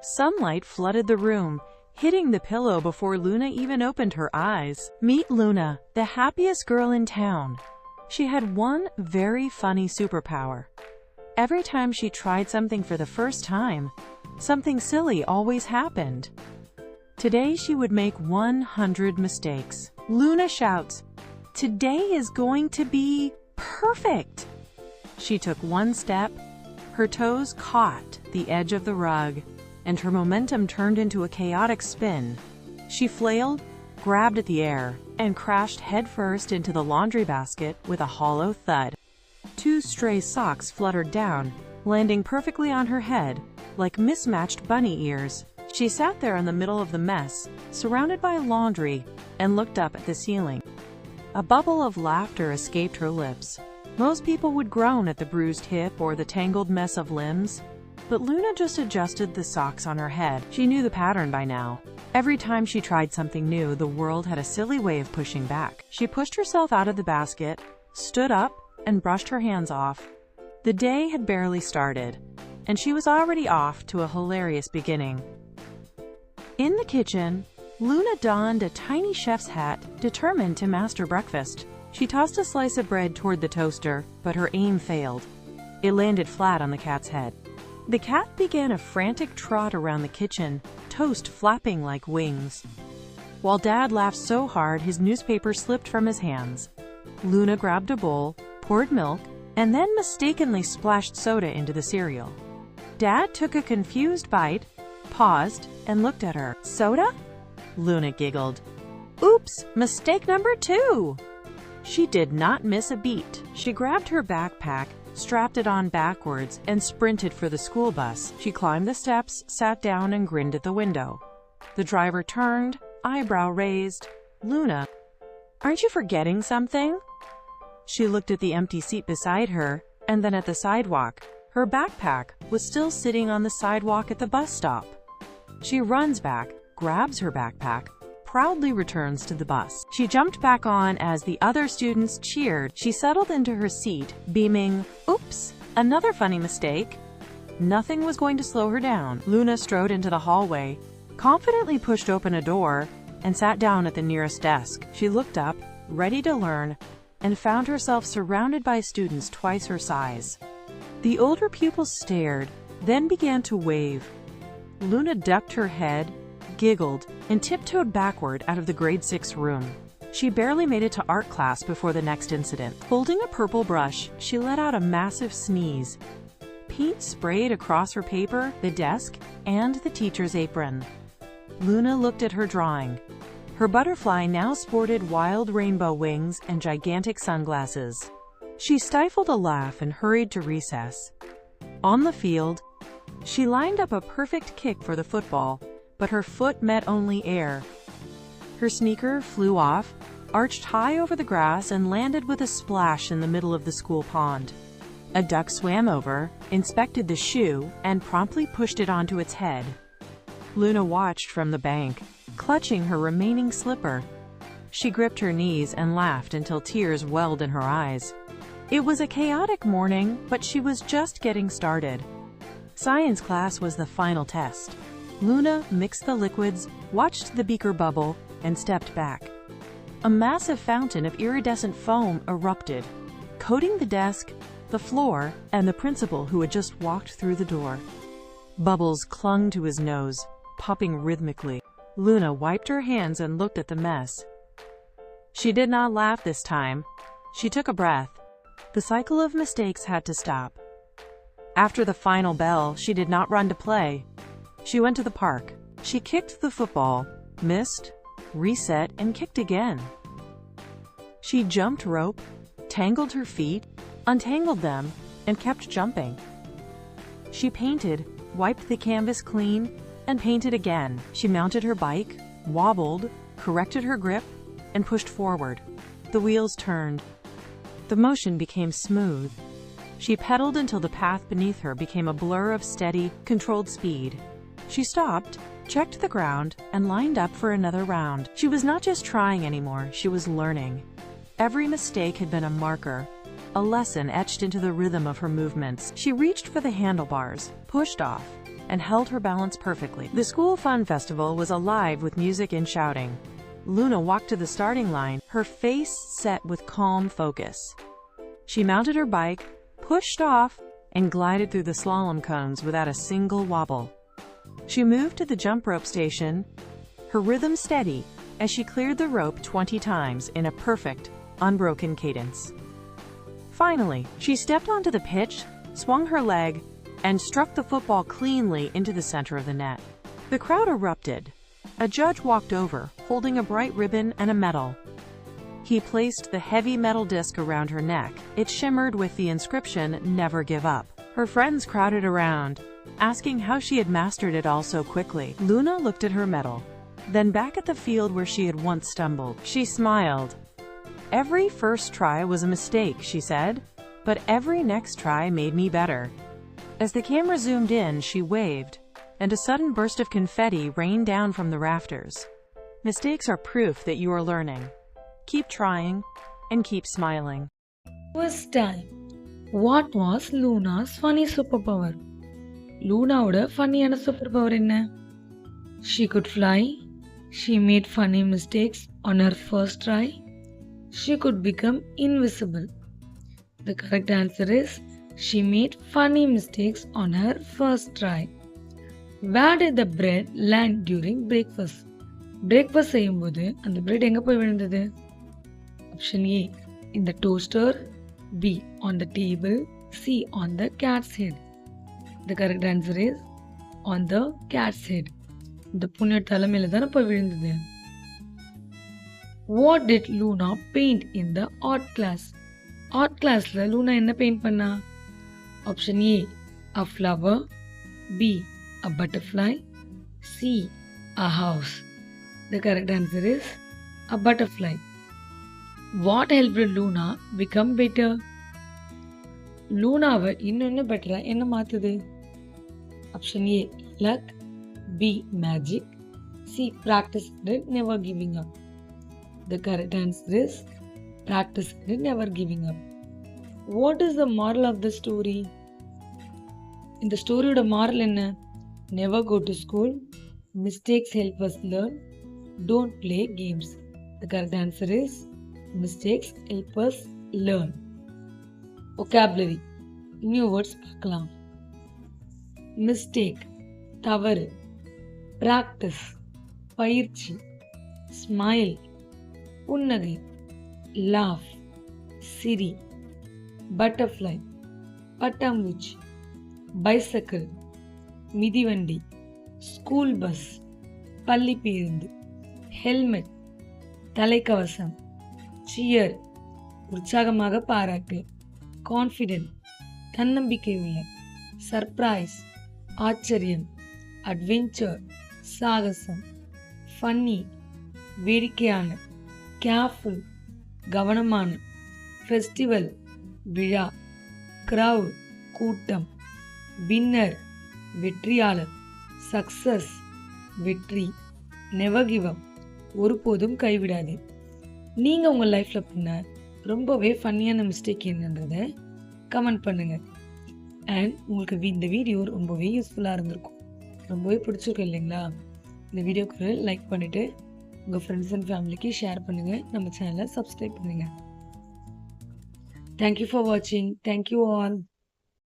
Sunlight flooded the room, hitting the pillow before Luna even opened her eyes. Meet Luna, the happiest girl in town. She had one very funny superpower. Every time she tried something for the first time, something silly always happened. Today she would make 100 mistakes. Luna shouts, "Today is going to be perfect!" She took one step, her toes caught the edge of the rug, and her momentum turned into a chaotic spin. She flailed, grabbed at the air, and crashed headfirst into the laundry basket with a hollow thud. 2 stray socks fluttered down, landing perfectly on her head, like mismatched bunny ears. She sat there in the middle of the mess, surrounded by laundry, and looked up at the ceiling. A bubble of laughter escaped her lips. Most people would groan at the bruised hip or the tangled mess of limbs, but Luna just adjusted the socks on her head. She knew the pattern by now. Every time she tried something new, the world had a silly way of pushing back. She pushed herself out of the basket, stood up, and brushed her hands off. The day had barely started, and she was already off to a hilarious beginning. In the kitchen, Luna donned a tiny chef's hat, determined to master breakfast. She tossed a slice of bread toward the toaster, but her aim failed. It landed flat on the cat's head. The cat began a frantic trot around the kitchen, toast flapping like wings. While Dad laughed so hard his newspaper slipped from his hands. Luna grabbed a bowl, poured milk, and then mistakenly splashed soda into the cereal. Dad took a confused bite, paused, and looked at her. "Soda?" Luna giggled. "Oops, mistake number 2!" She did not miss a beat. She grabbed her backpack, strapped it on backwards, and sprinted for the school bus. She climbed the steps, sat down, and grinned at the window. The driver turned, eyebrow raised. "Luna, aren't you forgetting something?" She looked at the empty seat beside her, and then at the sidewalk. Her backpack was still sitting on the sidewalk at the bus stop. She runs back, grabs her backpack, proudly returns to the bus. She jumped back on as the other students cheered. She settled into her seat, beaming, "Oops, another funny mistake." Nothing was going to slow her down. Luna strode into the hallway, confidently pushed open a door, and sat down at the nearest desk. She looked up, ready to learn, and found herself surrounded by students twice her size. The older pupils stared, then began to wave. Luna ducked her head, giggled, and tiptoed backward out of the grade 6 room. She barely made it to art class before the next incident. Holding a purple brush, she let out a massive sneeze. Paint sprayed across her paper, the desk, and the teacher's apron. Luna looked at her drawing. Her butterfly now sported wild rainbow wings and gigantic sunglasses. She stifled a laugh and hurried to recess. On the field, she lined up a perfect kick for the football, but her foot met only air. Her sneaker flew off, arched high over the grass, and landed with a splash in the middle of the school pond. A duck swam over, inspected the shoe, and promptly pushed it onto its head. Luna watched from the bank, clutching her remaining slipper. She gripped her knees and laughed until tears welled in her eyes. It was a chaotic morning, but she was just getting started. Science class was the final test. Luna mixed the liquids, watched the beaker bubble, and stepped back. A massive fountain of iridescent foam erupted, coating the desk, the floor, and the principal who had just walked through the door. Bubbles clung to his nose, popping rhythmically. Luna wiped her hands and looked at the mess. She did not laugh this time. She took a breath. The cycle of mistakes had to stop. After the final bell, she did not run to play. She went to the park. She kicked the football, missed, reset, and kicked again. She jumped rope, tangled her feet, untangled them, and kept jumping. She painted, wiped the canvas clean, and painted again. She mounted her bike, wobbled, corrected her grip, and pushed forward. The wheels turned. The motion became smooth. She pedaled until the path beneath her became a blur of steady, controlled speed. She stopped, checked the ground, and lined up for another round. She was not just trying anymore, she was learning. Every mistake had been a marker, a lesson etched into the rhythm of her movements. She reached for the handlebars, pushed off, and held her balance perfectly. The school fun festival was alive with music and shouting. Luna walked to the starting line, her face set with calm focus. She mounted her bike, pushed off, and glided through the slalom cones without a single wobble. She moved to the jump rope station, her rhythm steady, as she cleared the rope 20 times in a perfect, unbroken cadence. Finally, she stepped onto the pitch, swung her leg, and struck the football cleanly into the center of the net. The crowd erupted. A judge walked over, holding a bright ribbon and a medal. He placed the heavy metal disc around her neck. It shimmered with the inscription, "Never give up." Her friends crowded around, asking how she had mastered it all so quickly. Luna looked at her medal, then back at the field where she had once stumbled. She smiled. "Every first try was a mistake," she said, "but every next try made me better." As the camera zoomed in, she waved, and a sudden burst of confetti rained down from the rafters. Mistakes are proof that you are learning. Keep trying, and keep smiling. First time. What was Luna's funny superpower? Lunaவோட funnyயான superpower என்ன? She could fly. She made funny mistakes on her first try. She could become invisible. The correct answer is she made funny mistakes on her first try. Where did the bread land during breakfast? Breakfast செய்யும்போது அந்த bread எங்க போய் விழுந்தது? Option A, in the toaster. B, on the table. C, on the cat's head. The correct answer is on the cat's head. இந்த பூனை தலைமையில தானே போய் விழுந்தது. What did Luna paint in the art class? Art classல Luna என்ன paint பண்ணா? Option A, a flower. B, a butterfly. C, a house. The correct answer is a butterfly. What helped Luna become better? Lunaவை இன்னும் பெட்டரா என்ன மாத்துது? Option A, luck. B, magic. C, practice and never giving up. The correct answer is practice and never giving up. What is the moral of the story? இந்த ஸ்டோரியோட moral என்ன? Never go to school. Mistakes help us learn. Don't play games. The correct answer is mistakes help us learn. Vocabulary. New words பார்க்கலாம். Mistake, தவறு. Practice, பயிற்சி. Smile, புன்னகை. Laugh, சிரி. Butterfly, பட்டாம்பூச்சி. Bicycle, மிதிவண்டி. School bus, பள்ளி பேருந்து. Helmet, தலைக்கவசம். Cheer, உற்சாகமாக பாராட்டு. Confident, தன்னம்பிக்கை உள்ள. Surprise, ஆச்சரியம். Adventure, சாகசம். Funny, வேடிக்கையான. Careful, கவனமான. Festival, விழா. Crowd, கூட்டம். Winner, வெற்றியாளர். Success, வெற்றி. Never give up, ஒருபோதும் கைவிடாதே. நீங்கள் உங்கள் லைஃப்பில் பண்ண ரொம்பவே ஃபன்னியான மிஸ்டேக் என்னன்றதை கமெண்ட் பண்ணுங்கள். அண்ட் உங்களுக்கு இந்த வீடியோ ரொம்பவே யூஸ்ஃபுல்லாக இருந்திருக்கும், ரொம்பவே பிடிச்சிருக்கும் இல்லைங்களா? இந்த வீடியோக்கு லைக் பண்ணிவிட்டு உங்கள் ஃப்ரெண்ட்ஸ் அண்ட் ஃபேமிலிக்கு ஷேர் பண்ணுங்கள். நம்ம சேனலை சப்ஸ்கிரைப் பண்ணுங்கள். தேங்க்யூ ஃபார் வாட்சிங். Thank you all.